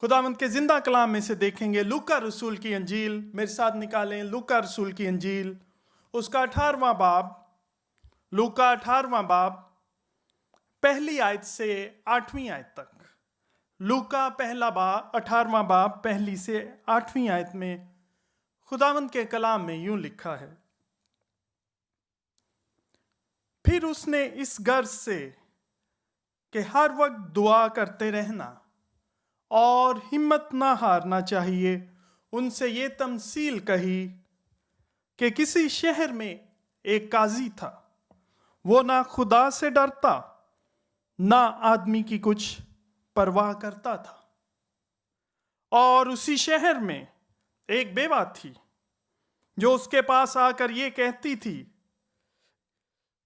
खुदावंद के जिंदा कलाम में से देखेंगे लूका रसूल की अंजील। मेरे साथ निकालें लूका रसूल की अंजील, उसका 18वां बाब, लूका 18वां बाब, पहली आयत से 8वीं आयत तक। लूका पहला बाब 18वां बाब पहली से 8वीं आयत में खुदावंद के कलाम में यूं लिखा है, फिर उसने इस गर्ज से कि हर वक्त दुआ करते रहना और हिम्मत ना हारना चाहिए, उनसे ये तमसील कही कि किसी शहर में एक काजी था। वो ना खुदा से डरता ना आदमी की कुछ परवाह करता था। और उसी शहर में एक बेवा थी जो उसके पास आकर ये कहती थी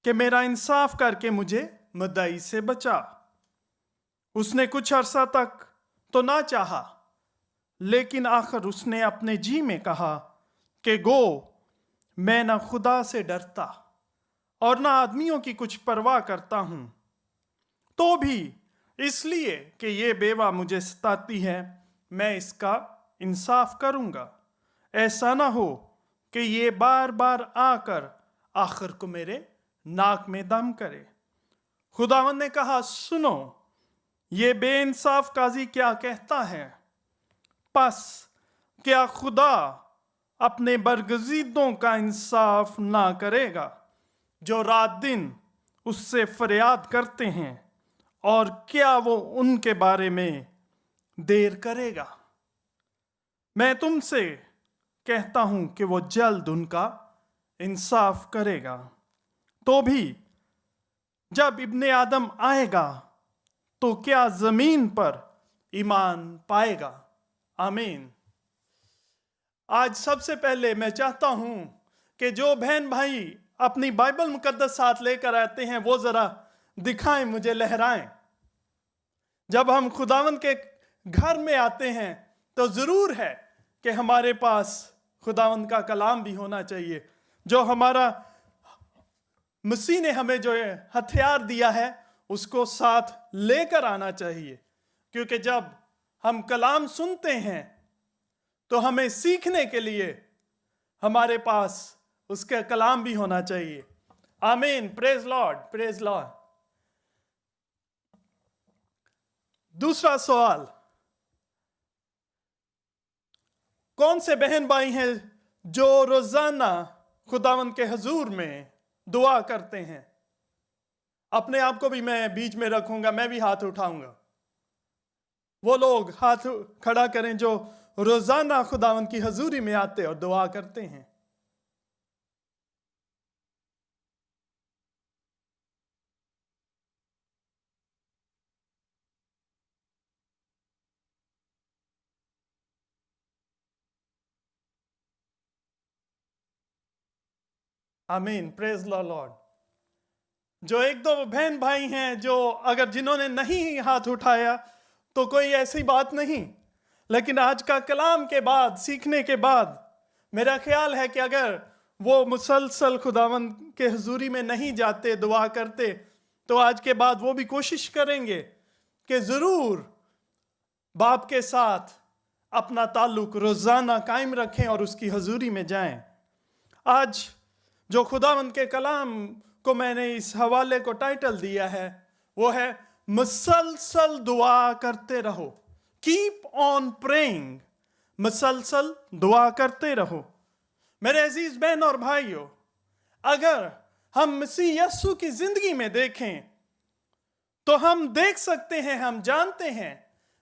कि मेरा इंसाफ करके मुझे मुद्दई से बचा। उसने कुछ अरसा तक तो ना चाहा, लेकिन आखिर उसने अपने जी में कहा कि गो मैं ना खुदा से डरता और ना आदमियों की कुछ परवाह करता हूं, तो भी इसलिए कि ये बेवा मुझे सताती है मैं इसका इंसाफ करूंगा। ऐसा ना हो कि ये बार बार आकर आखिर को मेरे नाक में दम करे। खुदावंद ने कहा, सुनो ये बेइंसाफ काजी क्या कहता है। बस क्या खुदा अपने बरगजीदों का इंसाफ ना करेगा जो रात दिन उससे फरियाद करते हैं, और क्या वो उनके बारे में देर करेगा। मैं तुमसे कहता हूं कि वो जल्द उनका इंसाफ करेगा। तो भी जब इब्ने आदम आएगा तो क्या जमीन पर ईमान पाएगा। आमीन। आज सबसे पहले मैं चाहता हूं कि जो बहन भाई अपनी बाइबल मुकद्दस साथ लेकर आते हैं वो जरा दिखाएं, मुझे लहराएं। जब हम खुदावंद के घर में आते हैं तो जरूर है कि हमारे पास खुदावंद का कलाम भी होना चाहिए। जो हमारा मसीह ने हमें जो हथियार दिया है उसको साथ लेकर आना चाहिए, क्योंकि जब हम कलाम सुनते हैं तो हमें सीखने के लिए हमारे पास उसका कलाम भी होना चाहिए। आमीन। Praise Lord, praise Lord. दूसरा सवाल, कौन से बहन भाई हैं जो रोजाना खुदावंद के हुजूर में दुआ करते हैं? अपने आप को भी मैं बीच में रखूंगा, मैं भी हाथ उठाऊंगा। वो लोग हाथ खड़ा करें जो रोजाना खुदावंद की हजूरी में आते और दुआ करते हैं। आमीन। Praise Lord. जो एक दो बहन भाई हैं जो अगर जिन्होंने नहीं हाथ उठाया तो कोई ऐसी बात नहीं, लेकिन आज का कलाम के बाद, सीखने के बाद मेरा ख्याल है कि अगर वो मुसलसल खुदावंद के हुजूरी में नहीं जाते, दुआ करते, तो आज के बाद वो भी कोशिश करेंगे कि ज़रूर बाप के साथ अपना ताल्लुक रोज़ाना कायम रखें और उसकी हुजूरी में जाएं। आज जो खुदावंद के कलाम को मैंने इस हवाले को टाइटल दिया है वो है मुसलसल दुआ करते रहो। कीप ऑन प्रेइंग, मुसलसल दुआ करते रहो। मेरे अजीज बहन और भाइयों, अगर हम मसीह यस्सु की जिंदगी में देखें तो हम देख सकते हैं, हम जानते हैं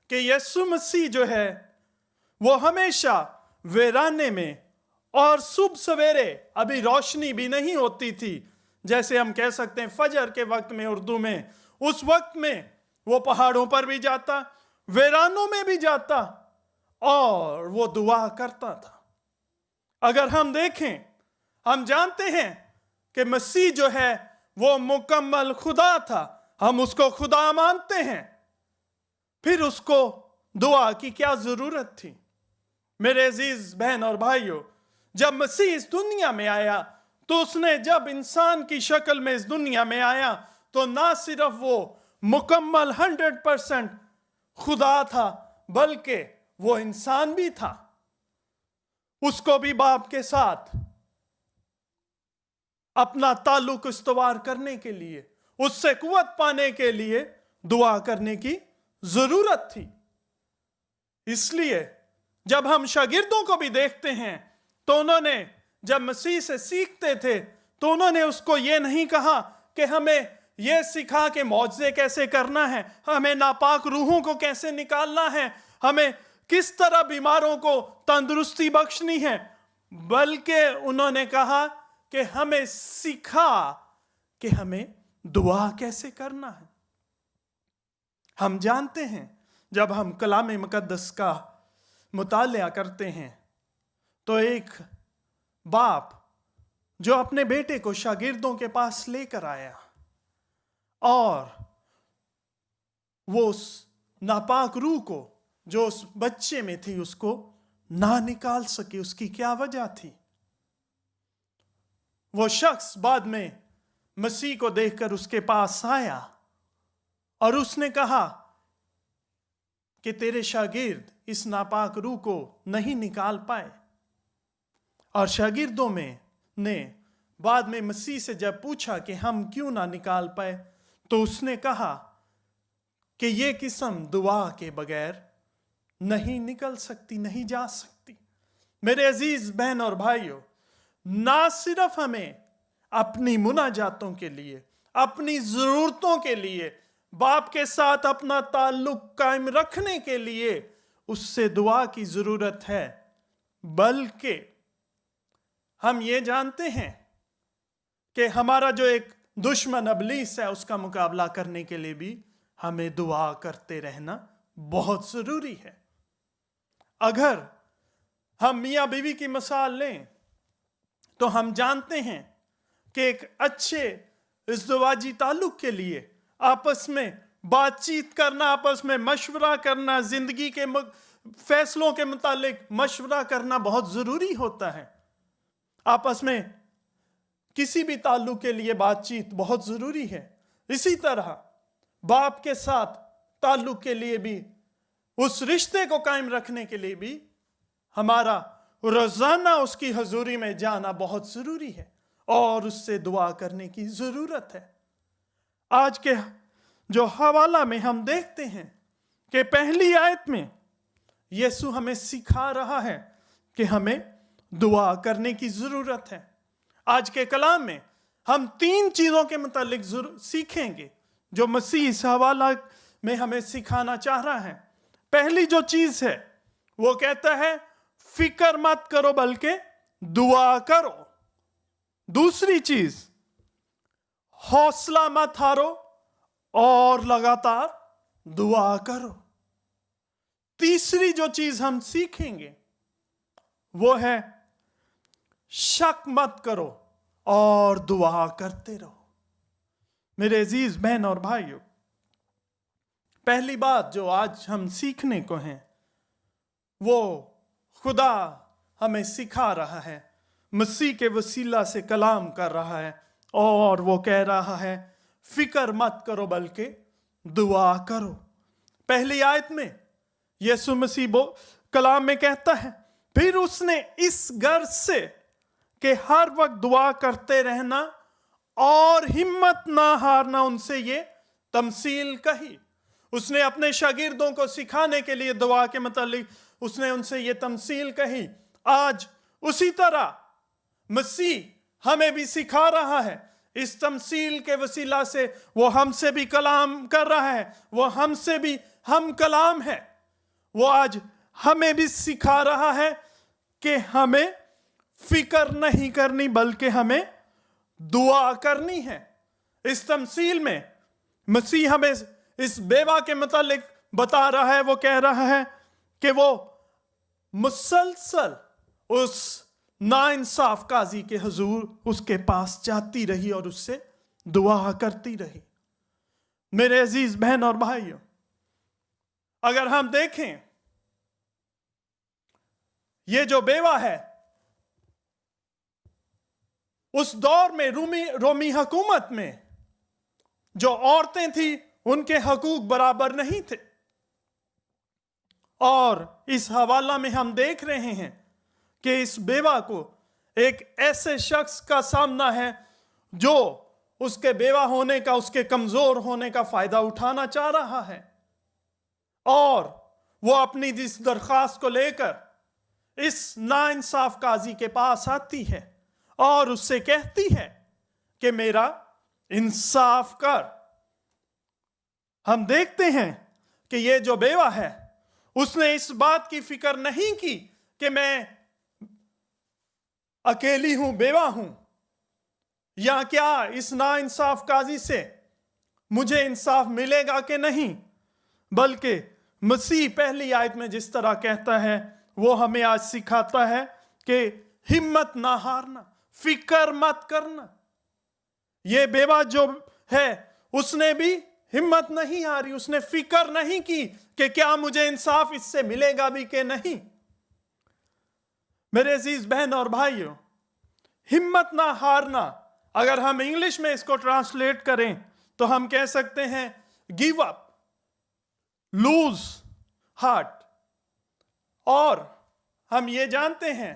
कि यस्सु मसीह जो है वो हमेशा वीराने में, और सुबह सवेरे अभी रोशनी भी नहीं होती थी, जैसे हम कह सकते हैं फजर के वक्त में उर्दू में, उस वक्त में वो पहाड़ों पर भी जाता, वीरानों में भी जाता और वो दुआ करता था। अगर हम देखें, हम जानते हैं कि मसीह जो है वो मुकम्मल खुदा था, हम उसको खुदा मानते हैं, फिर उसको दुआ की क्या जरूरत थी? मेरे अजीज बहन और भाइयों, जब मसीह इस दुनिया में आया तो उसने जब इंसान की शक्ल में इस दुनिया में आया तो ना सिर्फ वो मुकम्मल 100% खुदा था, बल्कि वो इंसान भी था। उसको भी बाप के साथ अपना ताल्लुक इस्तवार करने के लिए, उससे कुव्वत पाने के लिए दुआ करने की जरूरत थी। इसलिए जब हम शागिर्दों को भी देखते हैं तो उन्होंने जब मसीह से सीखते थे तो उन्होंने उसको ये नहीं कहा कि हमें यह सिखा कि मौजज़े कैसे करना है, हमें नापाक रूहों को कैसे निकालना है, हमें किस तरह बीमारों को तंदुरुस्ती बख्शनी है, बल्कि उन्होंने कहा कि हमें सिखा कि हमें दुआ कैसे करना है। हम जानते हैं जब हम कलाम मुकद्दस का मुतालिया करते हैं तो एक बाप जो अपने बेटे को शागिर्दों के पास लेकर आया और वो उस नापाक रूह को जो उस बच्चे में थी उसको ना निकाल सके, उसकी क्या वजह थी? वो शख्स बाद में मसीह को देखकर उसके पास आया और उसने कहा कि तेरे शागिर्द इस नापाक रूह को नहीं निकाल पाए। और शागिर्दों में ने बाद में मसीह से जब पूछा कि हम क्यों ना निकाल पाए तो उसने कहा कि ये किस्म दुआ के बगैर नहीं निकल सकती, नहीं जा सकती। मेरे अजीज बहन और भाइयों, ना सिर्फ हमें अपनी मुनाजातों के लिए, अपनी जरूरतों के लिए, बाप के साथ अपना ताल्लुक कायम रखने के लिए उससे दुआ की जरूरत है, बल्कि हम ये जानते हैं कि हमारा जो एक दुश्मन इब्लीस है उसका मुकाबला करने के लिए भी हमें दुआ करते रहना बहुत जरूरी है। अगर हम मियाँ बीवी की मिसाल लें तो हम जानते हैं कि एक अच्छे इज़्दिवाजी ताल्लुक के लिए आपस में बातचीत करना, आपस में मशवरा करना, जिंदगी के फैसलों के मुतालिक मशवरा करना बहुत जरूरी होता है। आपस में किसी भी ताल्लुक के लिए बातचीत बहुत जरूरी है। इसी तरह बाप के साथ ताल्लुक के लिए भी, उस रिश्ते को कायम रखने के लिए भी हमारा रोजाना उसकी हजूरी में जाना बहुत जरूरी है और उससे दुआ करने की जरूरत है। आज के जो हवाला में हम देखते हैं कि पहली आयत में यीशु हमें सिखा रहा है कि हमें दुआ करने की जरूरत है। आज के कलाम में हम 3 चीजों के मुतालिक सीखेंगे जो मसीह इस हवाला में हमें सिखाना चाह रहा है। पहली जो चीज है वो कहता है फिक्र मत करो बल्कि दुआ करो। दूसरी चीज, हौसला मत हारो और लगातार दुआ करो। तीसरी जो चीज हम सीखेंगे वो है शक मत करो और दुआ करते रहो। मेरे अजीज बहन और भाइयों, पहली बात जो आज हम सीखने को हैं वो खुदा हमें सिखा रहा है, मसीह के वसीला से कलाम कर रहा है और वो कह रहा है फिक्र मत करो बल्कि दुआ करो। पहली आयत में यीशु मसीह कलाम में कहता है, फिर उसने इस गर्ज से कि हर वक्त दुआ करते रहना और हिम्मत ना हारना उनसे ये तमसील कही। उसने अपने शागिर्दों को सिखाने के लिए दुआ के मतलब उसने उनसे ये तमसील कही। आज उसी तरह मसीह हमें भी सिखा रहा है। इस तमसील के वसीला से वो हमसे भी कलाम कर रहा है, वो हमसे भी हम कलाम है। वो आज हमें भी सिखा रहा है कि हमें फिक्र नहीं करनी बल्कि हमें दुआ करनी है। इस तमसील में मसीह हमें इस बेवा के मुतालिक बता रहा है, वो कह रहा है कि वो मुसलसल उस नाइंसाफ काजी के हुजूर उसके पास जाती रही और उससे दुआ करती रही। मेरे अजीज बहन और भाइयों, अगर हम देखें ये जो बेवा है, उस दौर में रोमी हुकूमत में जो औरतें थी उनके हकूक बराबर नहीं थे और इस हवाला में हम देख रहे हैं कि इस बेवा को एक ऐसे शख्स का सामना है जो उसके बेवा होने का, उसके कमजोर होने का फायदा उठाना चाह रहा है, और वो अपनी इस दरख्वास्त को लेकर इस नाइंसाफ काजी के पास आती है और उससे कहती है कि मेरा इंसाफ कर। हम देखते हैं कि ये जो बेवा है उसने इस बात की फिक्र नहीं की कि मैं अकेली हूं, बेवा हूं, या क्या इस नाइंसाफ काजी से मुझे इंसाफ मिलेगा कि नहीं, बल्कि मसीह पहली आयत में जिस तरह कहता है वो हमें आज सिखाता है कि हिम्मत ना हारना, फिक्र मत करना। ये बेवा जो है उसने भी हिम्मत नहीं हारी, उसने फिक्र नहीं की कि क्या मुझे इंसाफ इससे मिलेगा भी कि नहीं। मेरे अजीज बहन और भाइयों, हिम्मत ना हारना, अगर हम इंग्लिश में इसको ट्रांसलेट करें तो हम कह सकते हैं गिव अप, लूज हार्ट। और हम ये जानते हैं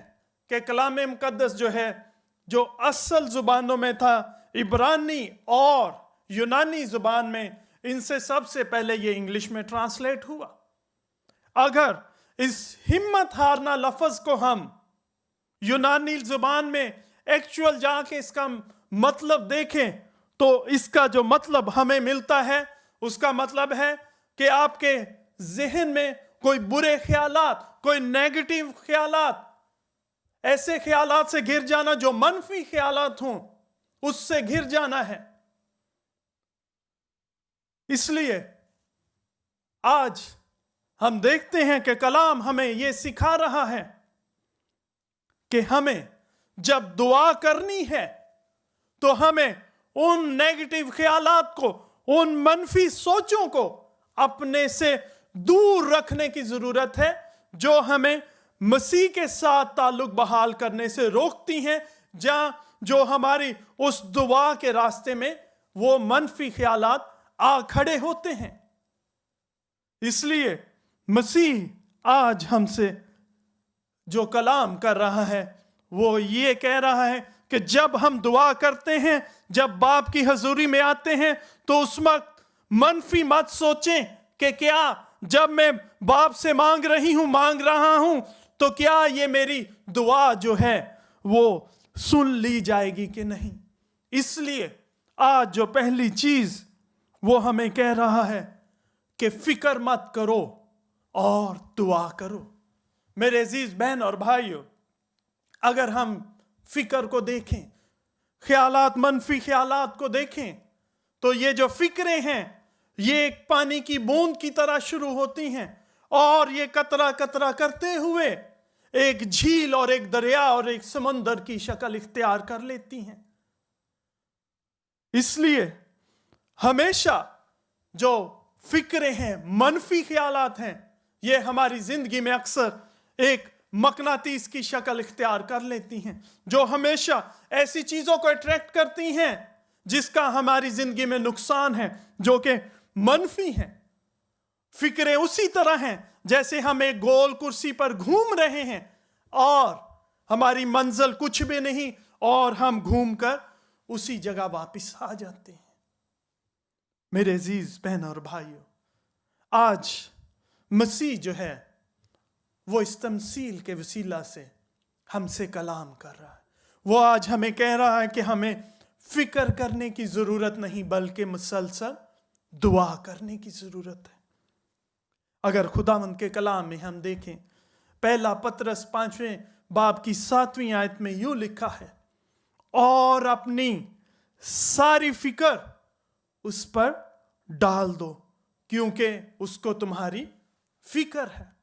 कि कलाम मुकद्दस जो है, जो असल जुबानों में था, इब्रानी और यूनानी जुबान में, इनसे सबसे पहले ये इंग्लिश में ट्रांसलेट हुआ। अगर इस हिम्मत हारना लफ्ज को हम यूनानी जुबान में एक्चुअल जाके इसका मतलब देखें तो इसका जो मतलब हमें मिलता है उसका मतलब है कि आपके जहन में कोई बुरे ख्यालात, कोई नेगेटिव ख्यालात, ऐसे ख्यालात से घिर जाना जो मनफी ख्यालात हों, उससे घिर जाना है। इसलिए आज हम देखते हैं कि कलाम हमें यह सिखा रहा है कि हमें जब दुआ करनी है तो हमें उन नेगेटिव ख्यालात को, उन मनफी सोचों को अपने से दूर रखने की जरूरत है जो हमें मसीह के साथ ताल्लुक बहाल करने से रोकती हैं, जो हमारी उस दुआ के रास्ते में वो मनफी ख्यालात आ खड़े होते हैं। इसलिए मसीह आज हमसे जो कलाम कर रहा है वो ये कह रहा है कि जब हम दुआ करते हैं, जब बाप की हजूरी में आते हैं, तो उस वक्त मनफी मत सोचें कि क्या जब मैं बाप से मांग रहा हूं तो क्या ये मेरी दुआ जो है वो सुन ली जाएगी कि नहीं। इसलिए आज जो पहली चीज वो हमें कह रहा है कि फिक्र मत करो और दुआ करो। मेरे अजीज बहन और भाइयों, अगर हम फिक्र को देखें, ख्यालात, मनफी ख्यालात को देखें, तो ये जो फिक्रें हैं ये एक पानी की बूंद की तरह शुरू होती हैं और ये कतरा कतरा करते हुए एक झील और एक दरिया और एक समंदर की शक्ल इख्तियार कर लेती हैं। इसलिए हमेशा जो फिक्रें हैं, मनफी ख्यालात हैं, ये हमारी जिंदगी में अक्सर एक मकनातीस की शक्ल इख्तियार कर लेती हैं, जो हमेशा ऐसी चीजों को अट्रैक्ट करती हैं जिसका हमारी जिंदगी में नुकसान है, जो कि मनफी हैं। फिक्रें उसी तरह हैं जैसे हम एक गोल कुर्सी पर घूम रहे हैं और हमारी मंजिल कुछ भी नहीं और हम घूमकर उसी जगह वापस आ जाते हैं। मेरे अजीज बहन और भाइयों, आज मसीह जो है वो इस तमसील के वसीला से हमसे कलाम कर रहा है। वो आज हमें कह रहा है कि हमें फिक्र करने की जरूरत नहीं बल्कि मुसलसल दुआ करने की जरूरत है। अगर खुदावंद के कलाम में हम देखें, पहला पतरस 5वें बाब की 7वीं आयत में यूं लिखा है, और अपनी सारी फिक्र उस पर डाल दो क्योंकि उसको तुम्हारी फिक्र है।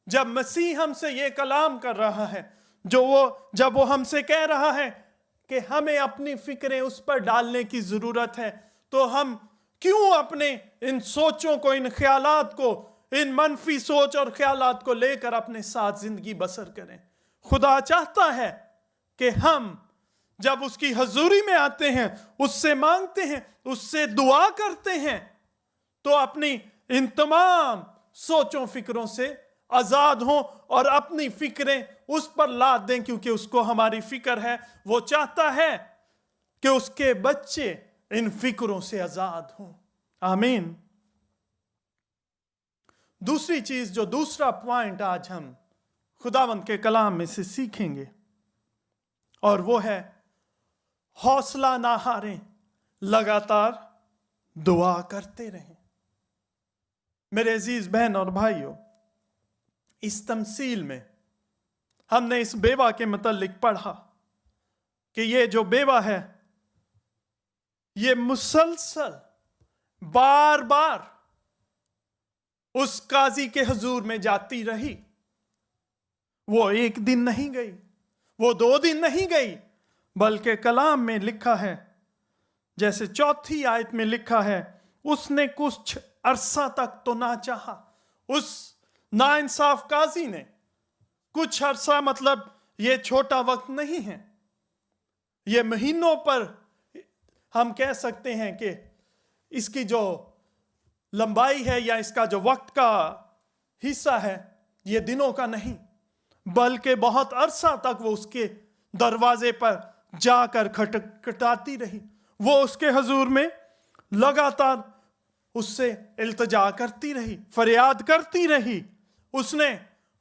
जब मसीह हमसे ये कलाम कर रहा है, जब वो हमसे कह रहा है कि हमें अपनी फिक्रें उस पर डालने की जरूरत है, तो हम क्यों अपने इन सोचों को, इन ख्यालात को, इन मनफी सोच और ख्यालात को लेकर अपने साथ जिंदगी बसर करें। खुदा चाहता है कि हम जब उसकी हजूरी में आते हैं, उससे मांगते हैं, उससे दुआ करते हैं, तो अपनी इन तमाम सोचों फिक्रों से आजाद हों और अपनी फिक्रें उस पर लाद दें, क्योंकि उसको हमारी फिक्र है। वो चाहता है कि उसके बच्चे इन फिक्रों से आजाद हों। आमीन। दूसरी चीज, जो दूसरा पॉइंट आज हम खुदावंद के कलाम में से सीखेंगे, और वो है हौसला ना हारें, लगातार दुआ करते रहें। मेरे अजीज बहन और भाइयों, इस तमसील में हमने इस बेवा के मुतालिक पढ़ा कि ये जो बेवा है, ये मुसलसल बार बार उस काजी के हुजूर में जाती रही। वो एक दिन नहीं गई, वो 2 दिन नहीं गई, बल्कि कलाम में लिखा है, जैसे 4 आयत में लिखा है, उसने कुछ अरसा तक तो ना चाहा। उस नाइंसाफ काजी ने कुछ अरसा, मतलब ये छोटा वक्त नहीं है, ये महीनों पर हम कह सकते हैं कि इसकी जो लंबाई है या इसका जो वक्त का हिस्सा है, ये दिनों का नहीं, बल्कि बहुत अरसा तक वो उसके दरवाजे पर जाकर खटखटाती रही। वो उसके हुजूर में लगातार उससे इल्तिजा करती रही, फरियाद करती रही। उसने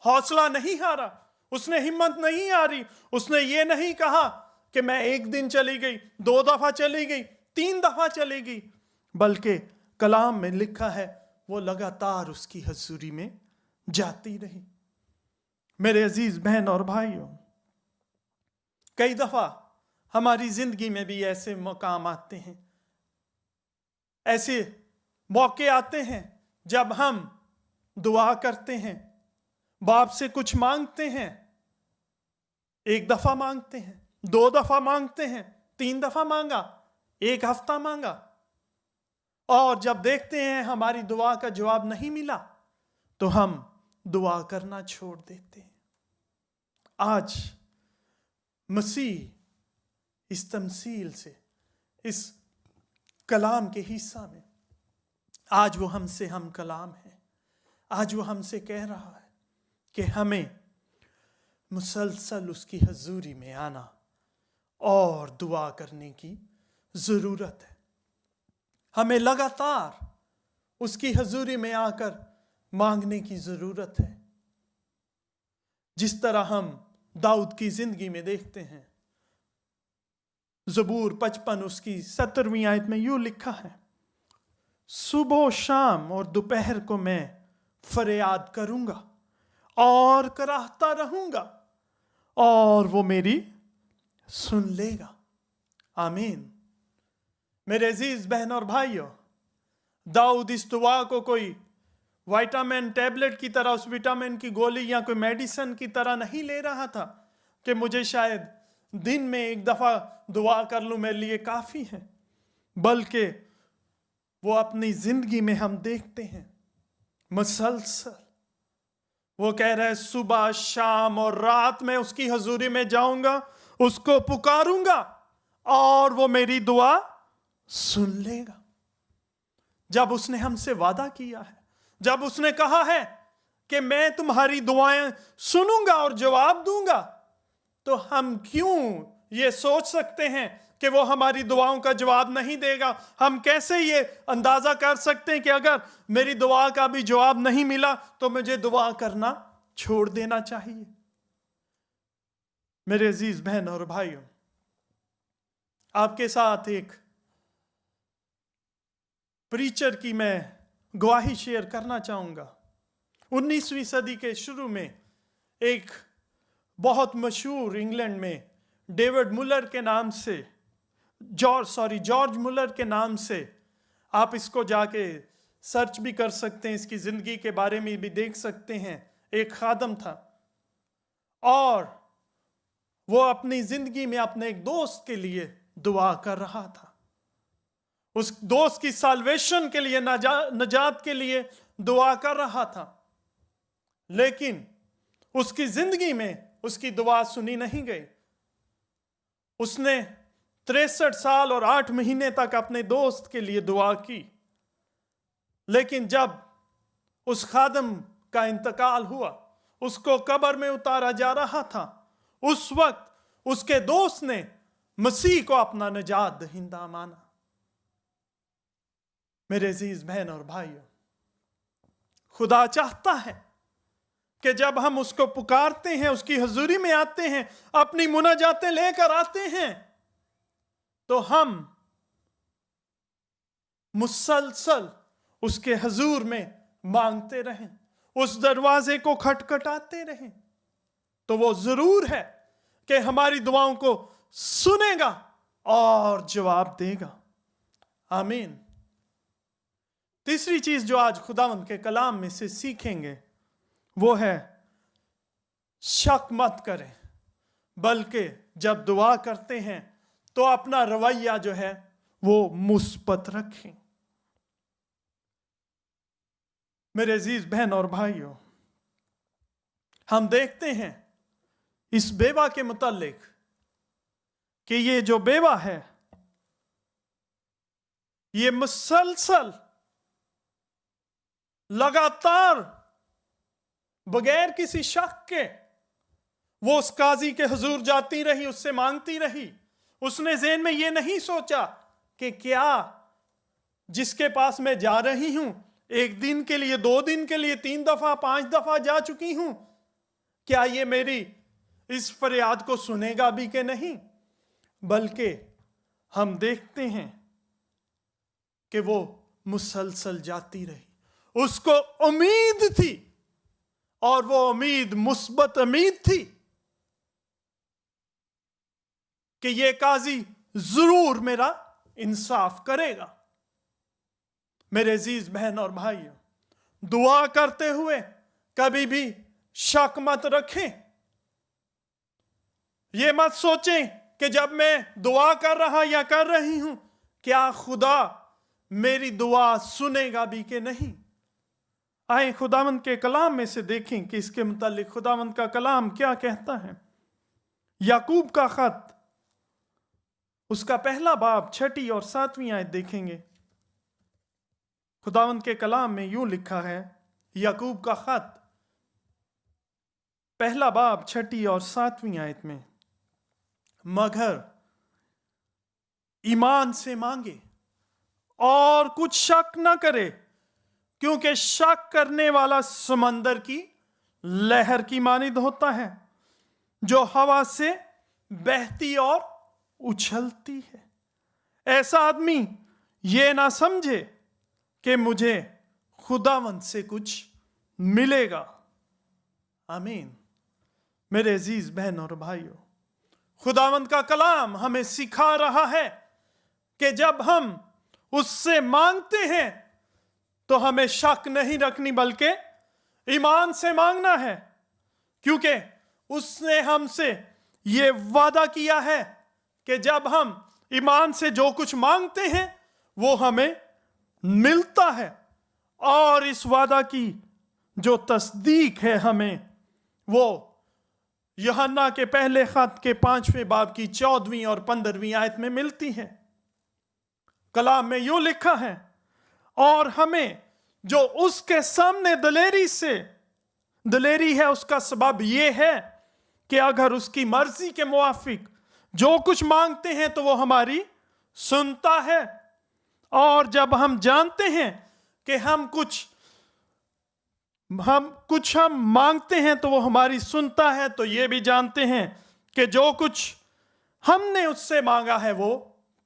हौसला नहीं हारा, उसने हिम्मत नहीं हारी। उसने ये नहीं कहा कि मैं 1 दिन चली गई, 2 दफा चली गई, 3 दफा चली गई, बल्कि कलाम में लिखा है वो लगातार उसकी हुजूरी में जाती रही। मेरे अजीज बहन और भाइयों, कई दफा हमारी जिंदगी में भी ऐसे मकाम आते हैं, ऐसे मौके आते हैं जब हम दुआ करते हैं, बाप से कुछ मांगते हैं, 1 दफा मांगते हैं, 2 दफा मांगते हैं, 3 दफा मांगा, 1 हफ्ता मांगा, और जब देखते हैं हमारी दुआ का जवाब नहीं मिला तो हम दुआ करना छोड़ देते हैं। आज मसीह इस तमसील से, इस कलाम के हिस्सा में, आज वो हमसे हम कलाम है। आज वो हमसे कह रहा है कि हमें मुसलसल उसकी हजूरी में आना और दुआ करने की जरूरत है। हमें लगातार उसकी हजूरी में आकर मांगने की जरूरत है। जिस तरह हम दाऊद की जिंदगी में देखते हैं, ज़बूर 55 उसकी 17वीं आयत में यूं लिखा है, सुबह शाम और दोपहर को मैं फरियाद करूंगा और कराहता रहूंगा और वो मेरी सुन लेगा। आमीन। मेरे अजीज बहन और भाइयों, दाऊद इस दुआ को कोई विटामिन टैबलेट की तरह, उस विटामिन की गोली या कोई मेडिसिन की तरह नहीं ले रहा था कि मुझे शायद दिन में 1 दफा दुआ कर लूं मेरे लिए काफी है, बल्कि वो अपनी जिंदगी में हम देखते हैं मुसलसल वो कह रहा है सुबह शाम और रात में उसकी हजूरी में जाऊंगा, उसको पुकारूंगा और वो मेरी दुआ सुन लेगा। जब उसने हमसे वादा किया है, जब उसने कहा है कि मैं तुम्हारी दुआएं सुनूंगा और जवाब दूंगा, तो हम क्यों ये सोच सकते हैं कि वो हमारी दुआओं का जवाब नहीं देगा? हम कैसे ये अंदाजा कर सकते हैं कि अगर मेरी दुआ का भी जवाब नहीं मिला तो मुझे दुआ करना छोड़ देना चाहिए? मेरे अजीज बहन और भाइयों, आपके साथ एक प्रीचर की मैं गवाही शेयर करना चाहूंगा। 19वीं सदी के शुरू में एक बहुत मशहूर इंग्लैंड में डेविड मुलर के नाम से, जॉर्ज मुलर के नाम से, आप इसको जाके सर्च भी कर सकते हैं, इसकी जिंदगी के बारे में भी देख सकते हैं। एक खादम था और वो अपनी जिंदगी में अपने एक दोस्त के लिए दुआ कर रहा था, उस दोस्त की साल्वेशन के लिए, नजात के लिए दुआ कर रहा था, लेकिन उसकी जिंदगी में उसकी दुआ सुनी नहीं गई। उसने 63 साल और 8 महीने तक अपने दोस्त के लिए दुआ की, लेकिन जब उस खादम का इंतकाल हुआ, उसको कब्र में उतारा जा रहा था, उस वक्त उसके दोस्त ने मसीह को अपना निजात दहिंदा माना। मेरे अजीज बहन और भाइयों, खुदा चाहता है कि जब हम उसको पुकारते हैं, उसकी हजूरी में आते हैं, अपनी मुनाजातें लेकर आते हैं, तो हम मुसलसल उसके हजूर में मांगते रहें, उस दरवाजे को खटखटाते रहें, तो वो जरूर है कि हमारी दुआओं को सुनेगा और जवाब देगा। आमीन। तीसरी चीज जो आज खुदावंद के कलाम में से सीखेंगे वो है शक मत करें, बल्कि जब दुआ करते हैं तो अपना रवैया जो है वो मुस्बत रखें। मेरे अजीज बहन और भाइयों, हम देखते हैं इस बेवा के मुतालिक कि ये जो बेवा है ये मुसलसल लगातार बगैर किसी शक के वो उस काजी के हुजूर जाती रही, उससे मांगती रही। उसने ज़हन में ये नहीं सोचा कि क्या जिसके पास मैं जा रही हूं, एक दिन के लिए, 2 दिन के लिए, 3 दफा, 5 दफा जा चुकी हूं, क्या ये मेरी इस फरियाद को सुनेगा भी कि नहीं। बल्कि हम देखते हैं कि वो मुसलसल जाती रही, उसको उम्मीद थी और वो उम्मीद मुस्बत उम्मीद थी कि ये काजी जरूर मेरा इंसाफ करेगा। मेरे अजीज बहन और भाइयों, दुआ करते हुए कभी भी शक मत रखें। ये मत सोचें कि जब मैं दुआ कर रहा या कर रही हूं, क्या खुदा मेरी दुआ सुनेगा भी कि नहीं। आए खुदावंद के कलाम में से देखें कि इसके मुतालिक खुदावंद का कलाम क्या कहता है। याकूब का खत, उसका पहला बाब 6 और 7 आयत देखेंगे। खुदावंद के कलाम में यूं लिखा है, याकूब का खत पहला बाब 6 और 7 आयत में, मगर ईमान से मांगे और कुछ शक न करे, क्योंकि शक करने वाला समंदर की लहर की मानिद होता है, जो हवा से बहती और उछलती है। ऐसा आदमी ये ना समझे कि मुझे खुदावंद से कुछ मिलेगा। आमीन। मेरे अजीज बहन और भाइयों, खुदावंद का कलाम हमें सिखा रहा है कि जब हम उससे मांगते हैं तो हमें शक नहीं रखनी, बल्कि ईमान से मांगना है, क्योंकि उसने हमसे ये वादा किया है कि जब हम ईमान से जो कुछ मांगते हैं वो हमें मिलता है। और इस वादा की जो तस्दीक है हमें, वो यूहन्ना के पहले खत के 5वें बाब की 14वीं और 15वीं आयत में मिलती है। कलाम में यूं लिखा है, और हमें जो उसके सामने दलेरी है, उसका सबब यह है कि अगर उसकी मर्जी के मुआफिक जो कुछ मांगते हैं तो वो हमारी सुनता है। और जब हम जानते हैं कि हम मांगते हैं तो वो हमारी सुनता है, तो ये भी जानते हैं कि जो कुछ हमने उससे मांगा है वो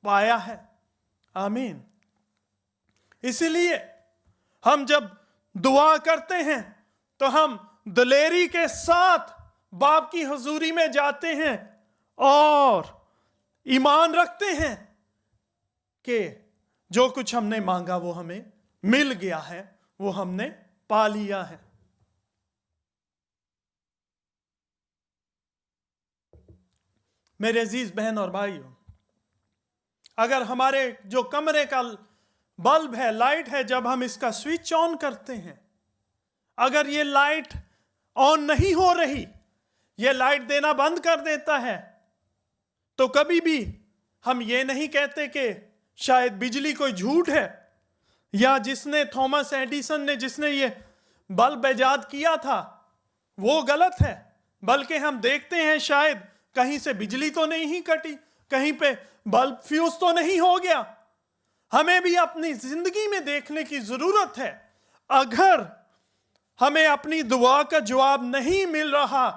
पाया है। आमीन। इसलिए हम जब दुआ करते हैं तो हम दलेरी के साथ बाप की हुजूरी में जाते हैं और ईमान रखते हैं कि जो कुछ हमने मांगा वो हमें मिल गया है, वो हमने पा लिया है। मेरे अजीज बहन और भाइयों, अगर हमारे जो कमरे का बल्ब है, लाइट है, जब हम इसका स्विच ऑन करते हैं, अगर ये लाइट ऑन नहीं हो रही, ये लाइट देना बंद कर देता है, तो कभी भी हम ये नहीं कहते कि शायद बिजली कोई झूठ है, या जिसने थॉमस एडिसन ने जिसने ये बल्ब ईजाद किया था वो गलत है, बल्कि हम देखते हैं शायद कहीं से बिजली तो नहीं कटी, कहीं पे बल्ब फ्यूज तो नहीं हो गया। हमें भी अपनी जिंदगी में देखने की जरूरत है। अगर हमें अपनी दुआ का जवाब नहीं मिल रहा,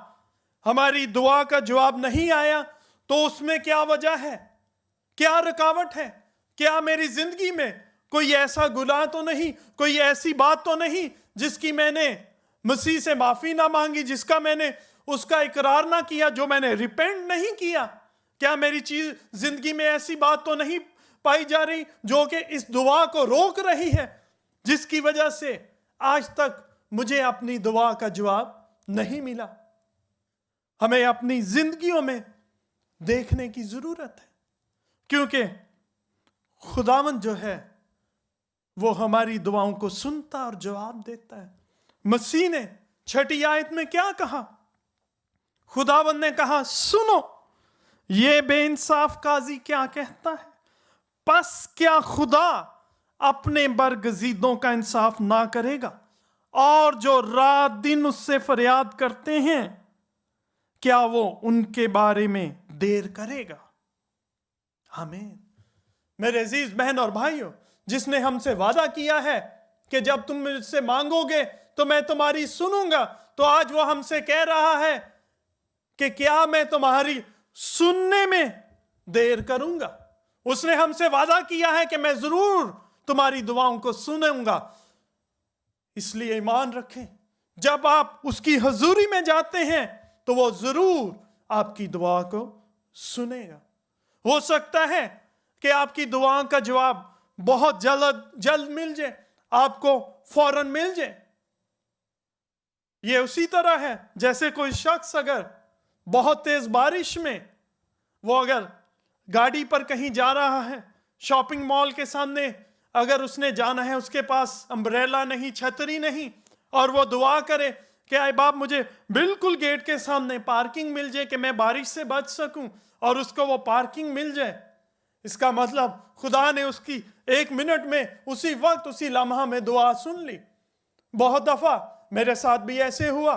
हमारी दुआ का जवाब नहीं आया, तो उसमें क्या वजह है, क्या रुकावट है? क्या मेरी जिंदगी में कोई ऐसा गुनाह तो नहीं, कोई ऐसी बात तो नहीं जिसकी मैंने मसीह से माफी ना मांगी, जिसका मैंने उसका इकरार ना किया, जो मैंने रिपेंट नहीं किया? क्या मेरी जिंदगी में ऐसी बात तो नहीं पाई जा रही जो कि इस दुआ को रोक रही है, जिसकी वजह से आज तक मुझे अपनी दुआ का जवाब नहीं मिला? हमें अपनी जिंदगियों में देखने की जरूरत है, क्योंकि खुदावंद जो है वो हमारी दुआओं को सुनता और जवाब देता है। मसीह ने 6 आयत में क्या कहा? खुदावंद ने कहा, सुनो ये बेइंसाफ काजी क्या कहता है, बस क्या खुदा अपने बरगजीदों का इंसाफ ना करेगा, और जो रात दिन उससे फरियाद करते हैं क्या वो उनके बारे में देर करेगा? आमीन। मेरे अजीज बहन और भाइयों, जिसने हमसे वादा किया है कि जब तुम मुझसे मांगोगे तो मैं तुम्हारी सुनूंगा, तो आज वो हमसे कह रहा है कि क्या मैं तुम्हारी सुनने में देर करूंगा? उसने हमसे वादा किया है कि मैं जरूर तुम्हारी दुआओं को सुनूंगा। इसलिए ईमान रखें, जब आप उसकी हजूरी में जाते हैं तो वो जरूर आपकी दुआ को सुनेगा। हो सकता है कि आपकी दुआ का जवाब बहुत जल्द मिल जाए, आपको फौरन मिल जाए। ये उसी तरह है जैसे कोई शख्स अगर बहुत तेज बारिश में वो अगर गाड़ी पर कहीं जा रहा है, शॉपिंग मॉल के सामने अगर उसने जाना है, उसके पास अम्ब्रेला नहीं, छतरी नहीं, और वो दुआ करे कि आए बाप मुझे बिल्कुल गेट के सामने पार्किंग मिल जाए कि मैं बारिश से बच सकूं, और उसको वो पार्किंग मिल जाए। इसका मतलब खुदा ने उसकी 1 मिनट में, उसी वक्त, उसी लम्हा में दुआ सुन ली। बहुत दफा मेरे साथ भी ऐसे हुआ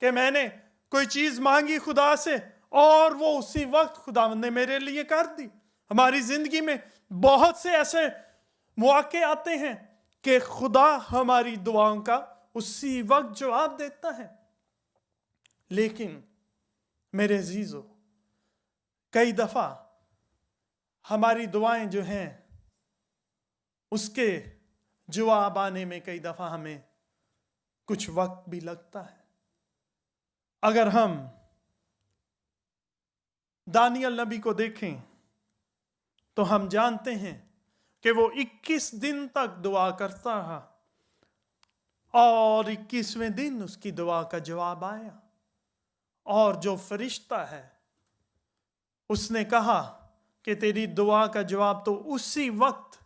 कि मैंने कोई चीज मांगी खुदा से और वो उसी वक्त खुदा ने मेरे लिए कर दी। हमारी जिंदगी में बहुत से ऐसे मौके आते हैं कि खुदा हमारी दुआओं का उसी वक्त जवाब देता है। लेकिन मेरे अजीजों, कई दफा हमारी दुआएं जो हैं उसके जवाब आने में कई दफा हमें कुछ वक्त भी लगता है। अगर हम दानियल नबी को देखें तो हम जानते हैं कि वो 21 दिन तक दुआ करता रहा और 21वें दिन उसकी दुआ का जवाब आया, और जो फरिश्ता है उसने कहा कि तेरी दुआ का जवाब तो उसी वक्त,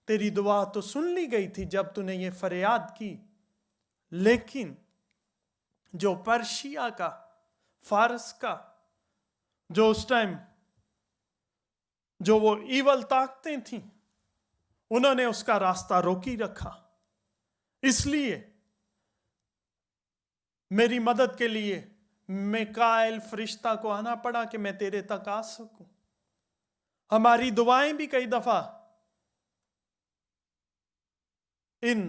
तेरी दुआ तो सुन ली गई थी जब तूने ये फरियाद की, लेकिन जो पर्शिया का, फारस का, जो उस टाइम जो वो ईवल ताकतें थीं, उन्होंने उसका रास्ता रोकी रखा। इसलिए मेरी मदद के लिए मिकाएल फरिश्ता को आना पड़ा कि मैं तेरे तक आ सकूं। हमारी दुआएं भी कई दफा इन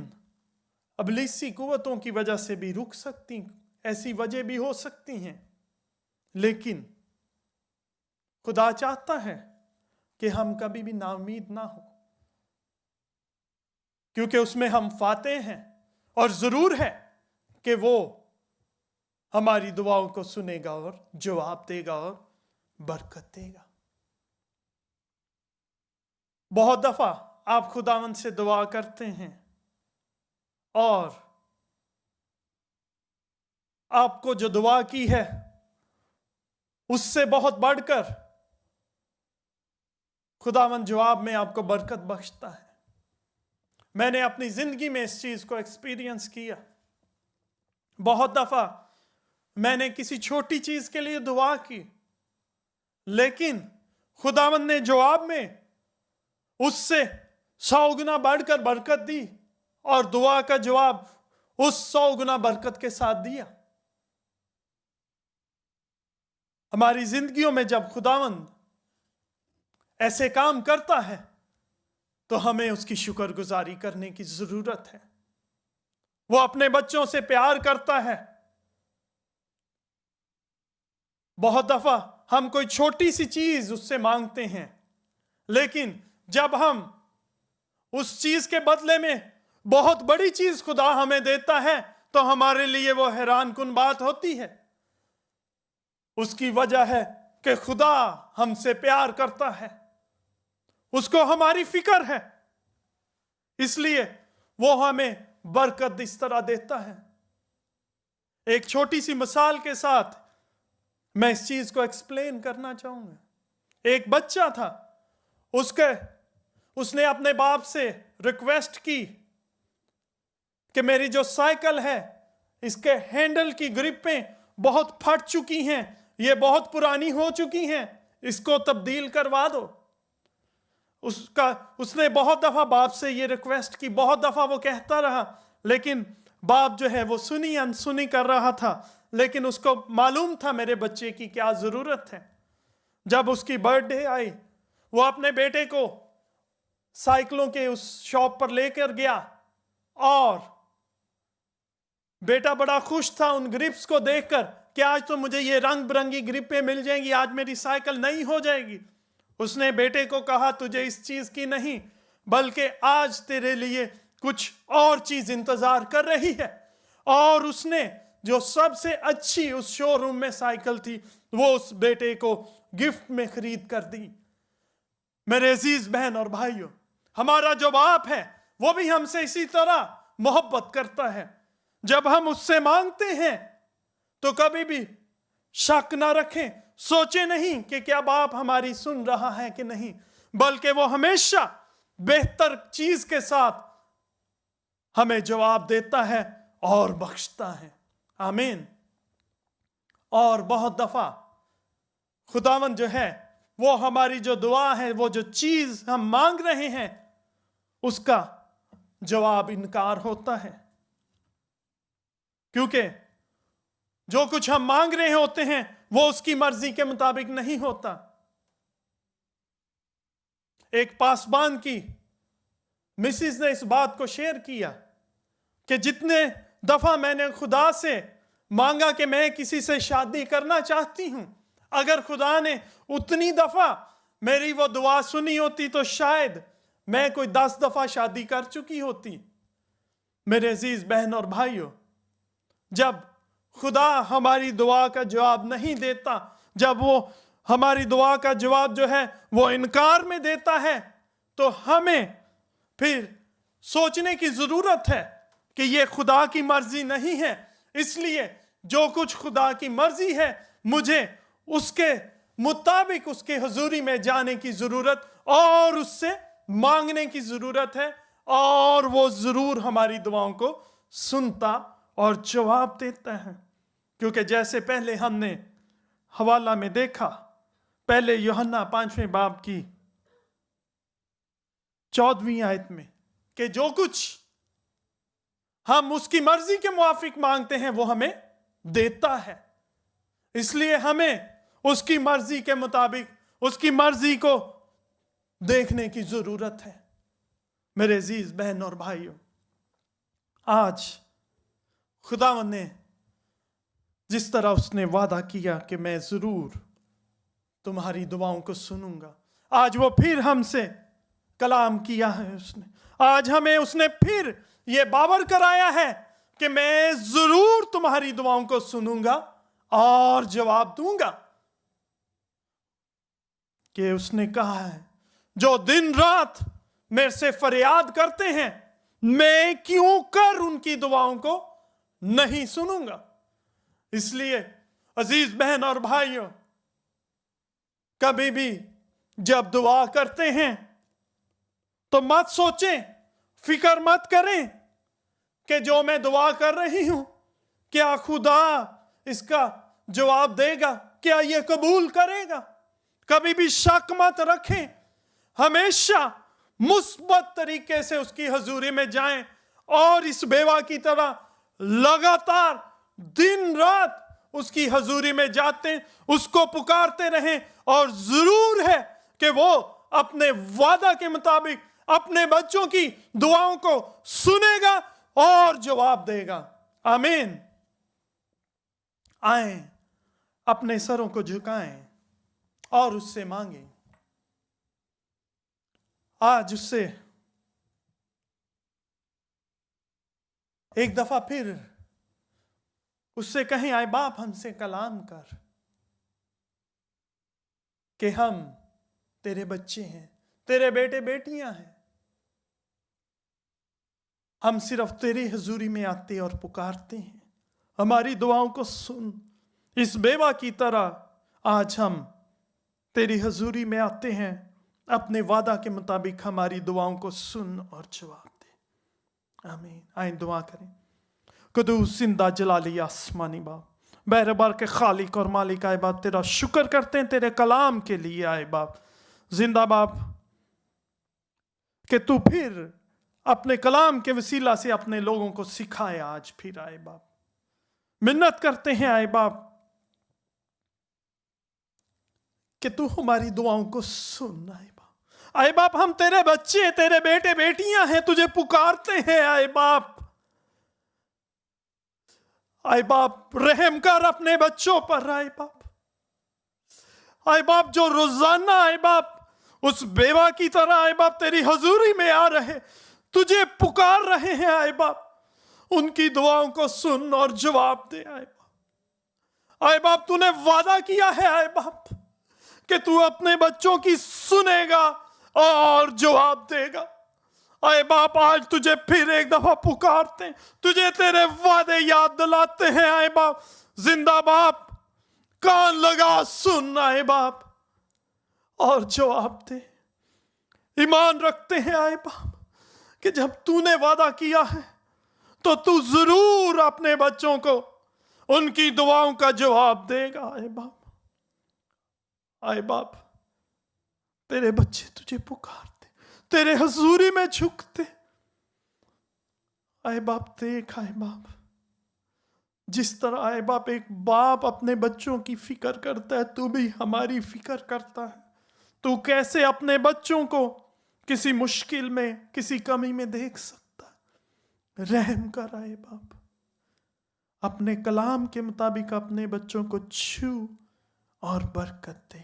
अबलीसी कुव्वतों की वजह से भी रुक सकती, ऐसी वजह भी हो सकती हैं, लेकिन खुदा चाहता है कि हम कभी भी नाउमीद ना हो, क्योंकि उसमें हम फातेह हैं, और जरूर है कि वो हमारी दुआओं को सुनेगा और जवाब देगा और बरकत देगा। बहुत दफा आप खुदावंद से दुआ करते हैं और आपको जो दुआ की है उससे बहुत बढ़कर खुदावंद जवाब में आपको बरकत बख्शता है। मैंने अपनी जिंदगी में इस चीज को एक्सपीरियंस किया। बहुत दफा मैंने किसी छोटी चीज के लिए दुआ की, लेकिन खुदावंद ने जवाब में उससे 100 गुना बढ़कर बरकत दी, और दुआ का जवाब उस 100 गुना बरकत के साथ दिया। हमारी जिंदगियों में जब खुदावंद ऐसे काम करता है तो हमें उसकी शुक्रगुजारी करने की जरूरत है। वो अपने बच्चों से प्यार करता है। बहुत दफा हम कोई छोटी सी चीज उससे मांगते हैं, लेकिन जब हम उस चीज के बदले में बहुत बड़ी चीज खुदा हमें देता है तो हमारे लिए वो हैरान कुन बात होती है। उसकी वजह है कि खुदा हमसे प्यार करता है, उसको हमारी फिक्र है, इसलिए वो हमें बरकत इस तरह देता है। एक छोटी सी मिसाल के साथ मैं इस चीज को एक्सप्लेन करना चाहूंगा। एक बच्चा था, उसने अपने बाप से रिक्वेस्ट की कि मेरी जो साइकिल है इसके हैंडल की ग्रिपें बहुत फट चुकी हैं, ये बहुत पुरानी हो चुकी हैं, इसको तब्दील करवा दो। उसने बहुत दफा बाप से ये रिक्वेस्ट की, बहुत दफा वो कहता रहा, लेकिन बाप जो है वो सुनी अनसुनी कर रहा था। लेकिन उसको मालूम था मेरे बच्चे की क्या जरूरत है। जब उसकी बर्थडे आई, वो अपने बेटे को साइकिलों के उस शॉप पर लेकर गया और बेटा बड़ा खुश था उन ग्रिप्स को देखकर कि आज तो मुझे ये रंग बिरंगी ग्रिपें मिल जाएंगी, आज मेरी साइकिल नई हो जाएगी। उसने बेटे को कहा, तुझे इस चीज की नहीं, बल्कि आज तेरे लिए कुछ और चीज इंतजार कर रही है। और उसने जो सबसे अच्छी उस शोरूम में साइकिल थी वो उस बेटे को गिफ्ट में खरीद कर दी। मेरे अजीज बहन और भाइयों, हमारा जो बाप है वो भी हमसे इसी तरह मोहब्बत करता है। जब हम उससे मांगते हैं तो कभी भी शक ना रखें, सोचे नहीं कि क्या बाप हमारी सुन रहा है कि नहीं, बल्कि वो हमेशा बेहतर चीज के साथ हमें जवाब देता है और बख्शता है। आमीन। और बहुत दफा खुदावन जो है वो हमारी जो दुआ है, वो जो चीज हम मांग रहे हैं, उसका जवाब इनकार होता है, क्योंकि जो कुछ हम मांग रहे होते हैं वो उसकी मर्जी के मुताबिक नहीं होता। एक पासबान की मिसिस ने इस बात को शेयर किया कि जितने दफा मैंने खुदा से मांगा कि मैं किसी से शादी करना चाहती हूं, अगर खुदा ने उतनी दफा मेरी वो दुआ सुनी होती तो शायद मैं कोई 10 दफा शादी कर चुकी होती। मेरे अजीज बहन और भाइयों, जब खुदा हमारी दुआ का जवाब नहीं देता, जब वो हमारी दुआ का जवाब जो है वो इनकार में देता है, तो हमें फिर सोचने की जरूरत है कि ये खुदा की मर्जी नहीं है। इसलिए जो कुछ खुदा की मर्जी है मुझे उसके मुताबिक उसके हुजूरी में जाने की जरूरत और उससे मांगने की जरूरत है, और वो जरूर हमारी दुआओं को सुनता और जवाब देता है। क्योंकि जैसे पहले हमने हवाला में देखा, पहले यूहन्ना 5वें बाब की 14वीं आयत में, कि जो कुछ हम उसकी मर्जी के मुआफिक मांगते हैं वो हमें देता है। इसलिए हमें उसकी मर्जी के मुताबिक उसकी मर्जी को देखने की जरूरत है। मेरे अजीज बहन और भाइयों, आज खुदावन ने जिस तरह उसने वादा किया कि मैं जरूर तुम्हारी दुआओं को सुनूंगा, आज वो फिर हमसे कलाम किया है। आज हमें उसने फिर ये बावर कराया है कि मैं जरूर तुम्हारी दुआओं को सुनूंगा और जवाब दूंगा। कि उसने कहा है, जो दिन रात मेरे से फरियाद करते हैं, मैं क्यों कर उनकी दुआओं को नहीं सुनूंगा। इसलिए अजीज बहन और भाइयों, कभी भी जब दुआ करते हैं तो मत सोचें, फिक्र मत करें कि जो मैं दुआ कर रही हूं क्या खुदा इसका जवाब देगा, क्या ये कबूल करेगा। कभी भी शक मत रखें, हमेशा मुस्बत तरीके से उसकी हजूरी में जाएं और इस बेवा की तरह लगातार दिन रात उसकी हजूरी में जाते, उसको पुकारते रहें, और जरूर है कि वो अपने वादा के मुताबिक अपने बच्चों की दुआओं को सुनेगा और जवाब देगा। आमीन। आए, अपने सरों को झुकाएं और उससे मांगें। आज उससे एक दफा फिर उससे कहें, आए बाप हमसे कलाम कर कि हम तेरे बच्चे हैं, तेरे बेटे बेटियां हैं। हम सिर्फ तेरी हजूरी में आते और पुकारते हैं, हमारी दुआओं को सुन। इस बेवा की तरह आज हम तेरी हजूरी में आते हैं, अपने वादा के मुताबिक हमारी दुआओं को सुन और जवाब दे। आमीन। आए दुआ करें। कुदूस जिंदा जलाली आसमानी बाप, बहरबार के खालिक और मालिक, आए बाप तेरा शुक्र करते हैं तेरे कलाम के लिए। आए बाप जिंदा बाप कि तू फिर अपने कलाम के वसीला से अपने लोगों को सिखाए। आज फिर आए बाप मिन्नत करते हैं आए बाप कि तू हमारी दुआओं को सुन। आए बाप, आए बाप हम तेरे बच्चे, तेरे बेटे बेटियां हैं, तुझे पुकारते हैं। आए बाप, आए बाप रहम कर अपने बच्चों पर। आए बाप, आए बाप जो रोजाना आए बाप उस बेवा की तरह आए बाप तेरी हजूरी में आ रहे, तुझे पुकार रहे हैं। आए बाप उनकी दुआओं को सुन और जवाब दे। आए बाप, आए बाप तूने वादा किया है आए बाप कि तू अपने बच्चों की सुनेगा और जवाब देगा। आए बाप आज तुझे फिर एक दफा पुकारते हैं, तुझे तेरे वादे याद दिलाते हैं। आए बाप जिंदा बाप कान लगा सुन आए बाप और जवाब दे। ईमान रखते हैं आए बाप कि जब तूने वादा किया है तो तू जरूर अपने बच्चों को उनकी दुआओं का जवाब देगा। आए बाप, आए बाप तेरे बच्चे तुझे पुकारते, तेरे हजूरी में झुकते। आए बाप देख आए बाप जिस तरह आए बाप एक बाप अपने बच्चों की फिक्र करता है, तू भी हमारी फिक्र करता है। तू कैसे अपने बच्चों को किसी मुश्किल में, किसी कमी में देख सकता है। रहम कर आए बाप, अपने कलाम के मुताबिक अपने बच्चों को छू और बरकत दे।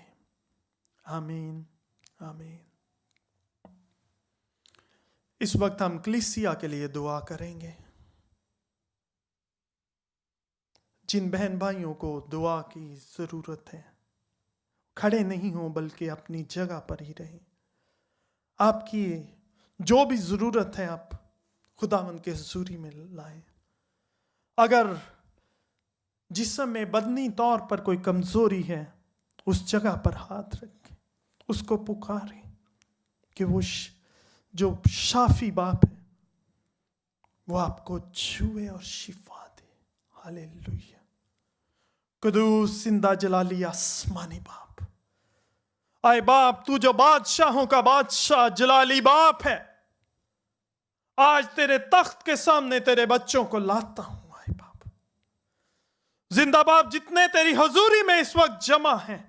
आमीन आमीन। इस वक्त हम कलीसिया के लिए दुआ करेंगे। जिन बहन भाइयों को दुआ की जरूरत है खड़े नहीं हो बल्कि अपनी जगह पर ही रहें। आपकी जो भी जरूरत है आप खुदावंद के हुजूरी में लाएं। अगर जिस्म में बदनी तौर पर कोई कमजोरी है उस जगह पर हाथ रखें, उसको पुकारें कि वो जो शाफी बाप है वो आपको छुए और शिफा दे। हालेलुया। कुदूस जिंदा जलाली आसमानी बाप, आए बाप तू जो बादशाहों का बादशाह जलाली बाप है, आज तेरे तख्त के सामने तेरे बच्चों को लाता हूं। आए बाप जिंदा बाप जितने तेरी हजूरी में इस वक्त जमा हैं,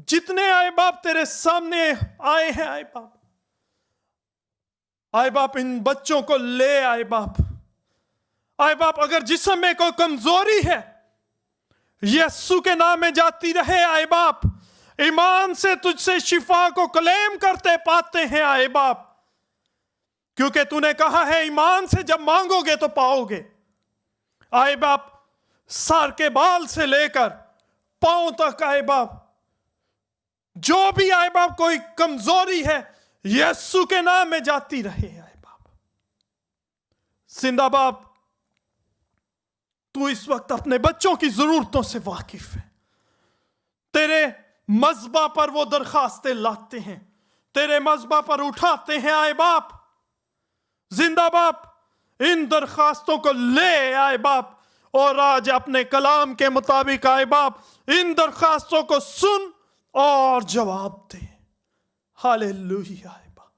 जितने आए बाप तेरे सामने आए हैं, आए बाप इन बच्चों को ले आए बाप। आए बाप अगर जिस्म में कोई कमजोरी है यीशु के नाम में जाती रहे। आए बाप ईमान से तुझसे शिफा को क्लेम करते पाते हैं। आए बाप क्योंकि तूने कहा है ईमान से जब मांगोगे तो पाओगे। आए बाप सर के बाल से लेकर पांव तक आए बाप जो भी आए बाप कोई कमजोरी है यीशु के नाम में जाती रहे। आए बाप जिंदा बाप तू इस वक्त अपने बच्चों की जरूरतों से वाकिफ है। तेरे मज़बा पर वो दरखास्तें लाते हैं, तेरे मज़बा पर उठाते हैं। आए बाप जिंदा बाप इन दरखास्तों को ले आए बाप और आज अपने कलाम के मुताबिक आए बाप इन दरखास्तों को सुन और जवाब दे। हालेलुया। आए बाप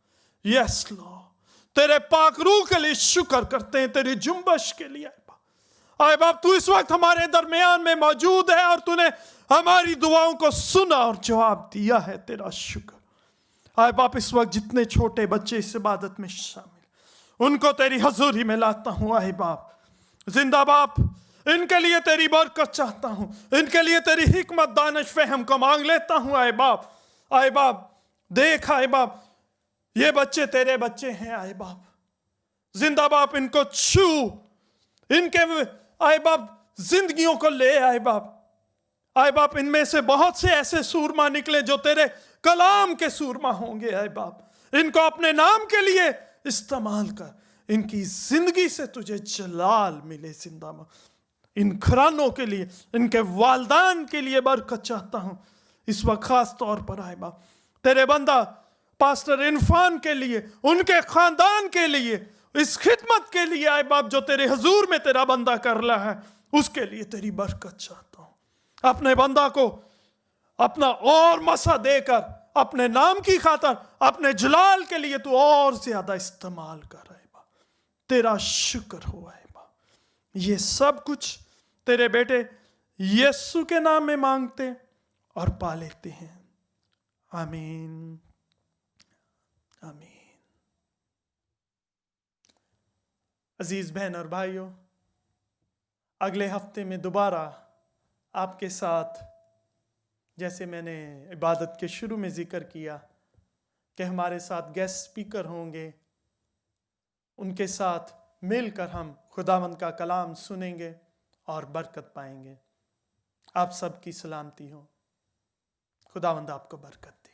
यस लॉर्ड तेरे पाक रूह के लिए शुक्र करते हैं, तेरी जुम्बश के लिए। आए बाप, तू इस वक्त हमारे दरमियान में मौजूद है और तूने हमारी दुआओं को सुना और जवाब दिया है, तेरा शुक्र। आए बाप, इस वक्त जितने छोटे बच्चे इस इबादत में शामिल, उनको तेरी हजूरी में लाता हूं। आए बाप, जिंदा बाप, इनके लिए तेरी बरकत चाहता हूं, इनके लिए तेरी हिकमत दानिश फहम को मांग लेता हूं। आए बाप, आए बाप, देख आए बाप, ये बच्चे तेरे बच्चे हैं। आए बाप, जिंदा बाप, इनको छू, इनके आए बाप जिंदगियों को ले। आए बाप, आए बाप, इनमें से बहुत से ऐसे सूरमा निकले जो तेरे कलाम के सूरमा होंगे। आए बाप, इनको अपने नाम के लिए इस्तेमाल कर, इनकी जिंदगी से तुझे जलाल मिले। जिंदा बाप, इन घरानों के लिए, इनके वालदान के लिए बरकत चाहता हूं इस वक्त खास तौर पर। आए बाप, तेरे बंदा पास्टर इरफान के लिए, उनके खानदान के लिए, इस खिदमत के लिए आए बाप जो तेरे हजूर में तेरा बंदा कर रहा है, उसके लिए तेरी बरकत चाहता हूं। अपने बंदा को अपना और मसा देकर अपने नाम की खातर, अपने जलाल के लिए तू और ज्यादा इस्तेमाल कर। आए बाप, तेरा शुक्र हो। आए बाप, ये सब कुछ तेरे बेटे यीशु के नाम में मांगते और पा लेते हैं। आमीन, आमीन। अजीज बहन और भाइयों, अगले हफ्ते में दोबारा आपके साथ, जैसे मैंने इबादत के शुरू में जिक्र किया कि हमारे साथ गेस्ट स्पीकर होंगे, उनके साथ मिलकर हम खुदावंद का कलाम सुनेंगे और बरकत पाएंगे। आप सबकी सलामती हो। खुदावंद आपको बरकत।